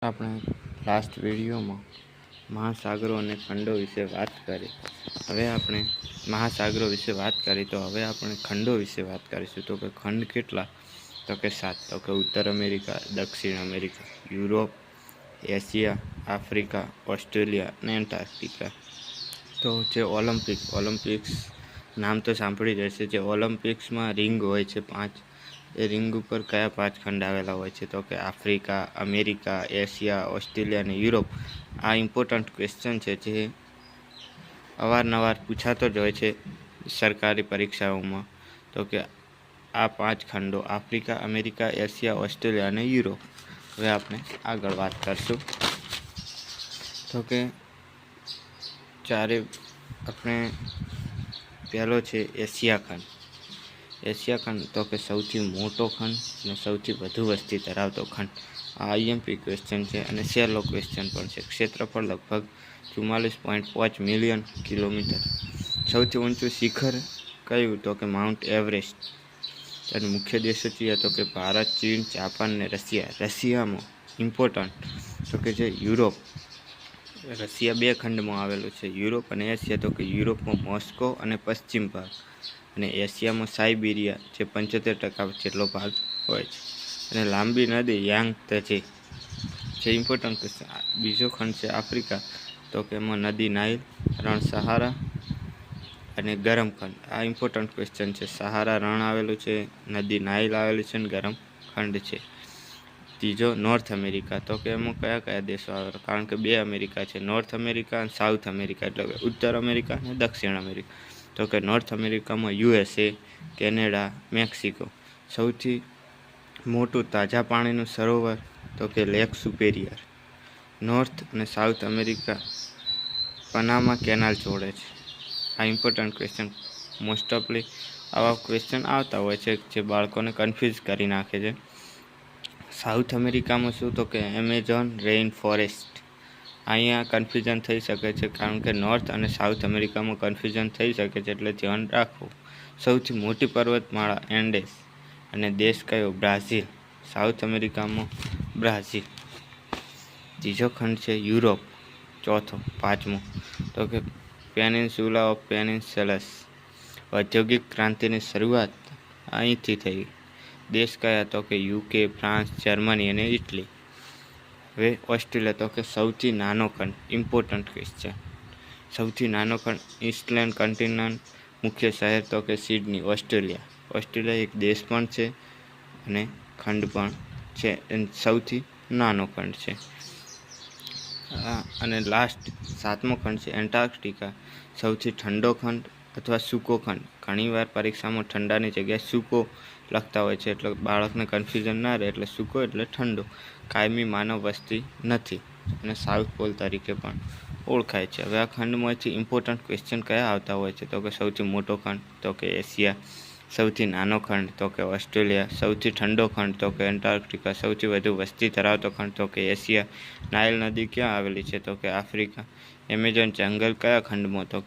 આપણે લાસ્ટ વિડીયોમાં મહાસાગરો અને ખંડો વિશે વાત કરી. હવે આપણે મહાસાગરો વિશે વાત કરી તો હવે આપણે ખંડો વિશે વાત કરીશું. તો કે ખંડ કેટલા? તો કે 7. તો કે ઉત્તર અમેરિકા, દક્ષિણ America, Europe, Asia, Africa, Australia અને એન્ટાર્કટિકા. તો જે ઓલિમ્પિક્સ નામ તો સાંભળી જશે. જે ઓલિમ્પિક્સમાં રિંગ હોય છે 5, એ રિંગ ઉપર કયા 5 ખંડ આવેલા હોય છે? તો કે આફ્રિકા, અમેરિકા, એશિયા, ઓસ્ટ્રેલિયા અને યુરોપ. આ ઇમ્પોર્ટન્ટ ક્વેશ્ચન છે જે અવારનવાર પૂછાતો જ હોય છે સરકારી પરીક્ષાઓમાં. તો કે આ 5 ખંડો આફ્રિકા, અમેરિકા, એશિયા, ઓસ્ટ્રેલિયા અને યુરોપ. હવે આપણે આગળ વાત કરશું. તો કે આપણે પહેલો છે એશિયા ખંડ. એશિયા ખંડ તો કે સૌથી મોટો ખંડ અને સૌથી વધુ વસ્તી ધરાવતો ખંડ. આ આઈએમપી ક્વેશ્ચન છે અને સહેલો ક્વેશ્ચન પણ છે. ક્ષેત્રફળ લગભગ 44.5 મિલિયન કિલોમીટર. સૌથી ઊંચું શિખર કયું? તો કે માઉન્ટ એવરેસ્ટ. અને મુખ્ય દેશો છે તો કે ભારત, ચીન, જાપાન અને રશિયા. રશિયામાં ઇમ્પોર્ટન્ટ તો કે જે યુરોપ. રશિયા 2 ખંડમાં આવેલું છે, યુરોપ અને એશિયા. તો કે યુરોપમાં મોસ્કો અને પશ્ચિમ ભાગ, અને એશિયામાં સાઇબિરિયા, જે 75% જેટલો ભાગ હોય છે. અને લાંબી નદી યાંગત્ઝે. જે ઇમ્પોર્ટન્ટ ક્વેશ્ચન. બીજો ખંડ છે આફ્રિકા. તો કે એમાં નદી નાઇલ, રણ સહારા અને ગરમ ખંડ. આ ઇમ્પોર્ટન્ટ ક્વેશ્ચન છે. સહારા રણ આવેલું છે, નદી નાઇલ આવેલું છે અને ગરમ ખંડ છે. ત્રીજો નોર્થ અમેરિકા. તો કે એમાં કયા કયા દેશો આવેલા? કારણ કે 2 અમેરિકા છે, નોર્થ અમેરિકા અને સાઉથ અમેરિકા. એટલે કે ઉત્તર અમેરિકા અને દક્ષિણ અમેરિકા. તો કે નોર્થ અમેરિકામાં USA, કેનેડા, મેક્સિકો. સૌથી મોટું તાજા પાણીનું સરોવર તો કે લેક સુપેરિયર. નોર્થ અને સાઉથ અમેરિકા પનામા કેનાલ જોડે છે. આ ઇમ્પોર્ટન્ટ ક્વેશ્ચન. મોસ્ટ ઓફલી આવા ક્વેશ્ચન આવતા હોય છે જે બાળકોને કન્ફ્યુઝ કરી નાખે છે. સાઉથ અમેરિકામાં શું? તો કે એમેઝોન રેઇન ફોરેસ્ટ. અહીંયા કન્ફ્યુઝન થઈ શકે છે કારણ કે નોર્થ અને સાઉથ અમેરિકામાં કન્ફ્યુઝન થઈ શકે છે, એટલે ધ્યાન રાખવું. સૌથી મોટી પર્વતમાળા એન્ડેસ. અને દેશ કયો? બ્રાઝિલ. સાઉથ અમેરિકામાં બ્રાઝિલ. ત્રીજો ખંડ છે યુરોપ. પાંચમો તો કે પેનિન્સ્યુલા ઓફ પેનિન્સલસ. ઔદ્યોગિક ક્રાંતિની શરૂઆત અહીંથી થઈ. દેશ કયા? તો કે UK, ફ્રાન્સ, જર્મની અને ઇટલી. હવે ઓસ્ટ્રેલિયા. તો કે સૌથી નાનો ખંડ. Important question. સૌથી નાનો ખંડ ઈસ્ટલેન્ડ કન્ટિનન્ટ. મુખ્ય શહેર તો કે સિડની. ઓસ્ટ્રેલિયા. ઓસ્ટ્રેલિયા એક દેશ પણ છે અને ખંડ પણ છે, સૌથી નાનો ખંડ છે. અને લાસ્ટ 7મો ખંડ છે એન્ટાર્કટિકા. સૌથી ઠંડો ખંડ અથવા સૂકો ખંડ. ઘણીવાર પરીક્ષામાં ઠંડાની જગ્યાએ સૂકો લખતા હોય છે, એટલે બાળકને કન્ફ્યુઝન ના રહે. એટલે સૂકો એટલે ઠંડો. કાયમી માનવ વસ્તી નથી અને સાઉથ પોલ તરીકે પણ ઓળખાય છે. હવે આ ખંડમાંથી ઇમ્પોર્ટન્ટ ક્વેશ્ચન કયા આવતા હોય છે? તો કે સૌથી મોટો ખંડ તો કે એશિયા. સૌથી નાનો ખંડ તો કે ઓસ્ટ્રેલિયા. સૌથી ઠંડો ખંડ તો કે એન્ટાર્કટિકા. સૌથી વધુ વસ્તી ધરાવતો ખંડ તો કે એશિયા. નાઇલ નદી ક્યાં આવેલી છે? તો કે આફ્રિકા. એમેઝોન જંગલ કયા ખંડમાં? તો કે